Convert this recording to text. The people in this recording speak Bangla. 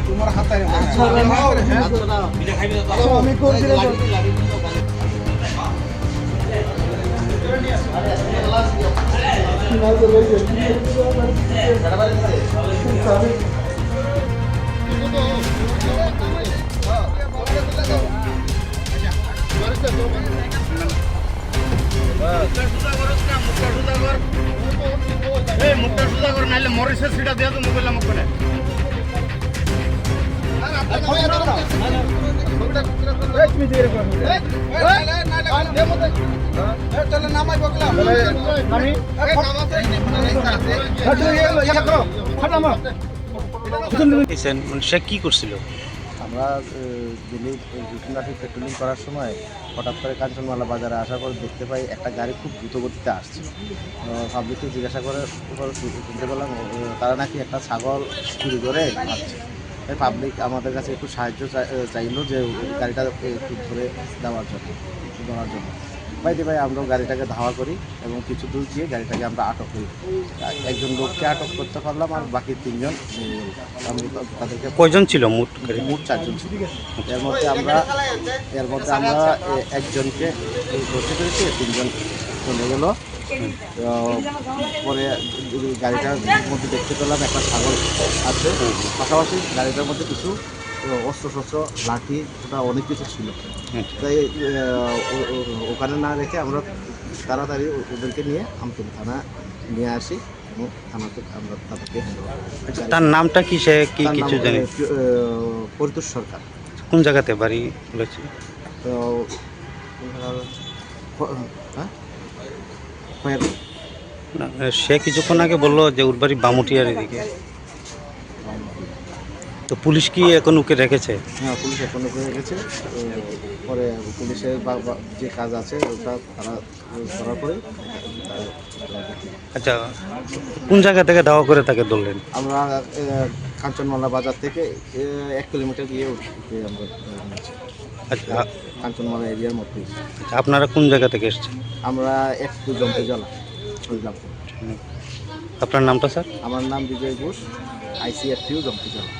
তোমার হাতে মুখটা সুদা করে নাইলে মরিসের সিটা দিয়ে তো মোবাইল মুখ করে সে কি করছিল? আমরা রুটিন পেট্রোলিং করার সময় হঠাৎ করে কাঞ্চনমালা বাজারে আসার পর দেখতে পাই একটা গাড়ি খুব দ্রুত গতিতে আসছে। পাবলিককে জিজ্ঞাসা করে শুনতে পেলাম তারা নাকি একটা ছাগল চুরি করে আসছে। তাই পাবলিক আমাদের কাছে একটু সাহায্য চাইলো যে গাড়িটা একটু ধরে দেওয়ার জন্য বাইতে ভাই আমরাও গাড়িটাকে ধাওয়া করি এবং কিছু দূর গিয়ে গাড়িটাকে আমরা আটক করি। একজন লোককে আটক করতে পারলাম আর বাকি তিনজন তাদেরকে। কয়জন ছিল? মোট চারজন ছিল। এর মধ্যে আমরা একজনকে ধরতে পেরেছি, তিনজন চলে গেল। পরে গাড়িটার মধ্যে দেখতে পেলাম একটা ছাগল আছে, পাশাপাশি গাড়িটার মধ্যে কিছু অস্ত্র লাঠি ওটা অনেক কিছু ছিল। তাই ওখানে না রেখে আমরা তাড়াতাড়ি ওদেরকে নিয়ে আমতলী থানা নিয়ে আসি এবং থানাতে আমরা তাদেরকে। তার নামটা কি? সে কি কিছু জানে? পরিতোষ সরকার। কোন জায়গাতে বাড়ি বলেছে? তো সে কিছুক্ষণ আগে বললো যে ওর বাড়ি বামুটিয়ার এদিকে। তো পুলিশ কি এখন ওকে রেখেছে? হ্যাঁ, পুলিশ এখন ওকে রেখেছে। পরে পুলিশের যে কাজ আছে ওটা তারা করার পরে। আচ্ছা, কোন জায়গা থেকে ধাওয়া করে তাকে ধরলেন? আমরা কাঞ্চনমালা বাজার থেকে 1 কিলোমিটার গিয়ে আমরা। আচ্ছা, কাঞ্চনমালা এরিয়ার মধ্যে। আচ্ছা, আপনারা কোন জায়গা থেকে এসেছেন? আমরা একটু জম্পে জেলা। আপনার নামটা স্যার? আমার নাম বিজয় ঘোষ, ICFTU জম্পে জেলা।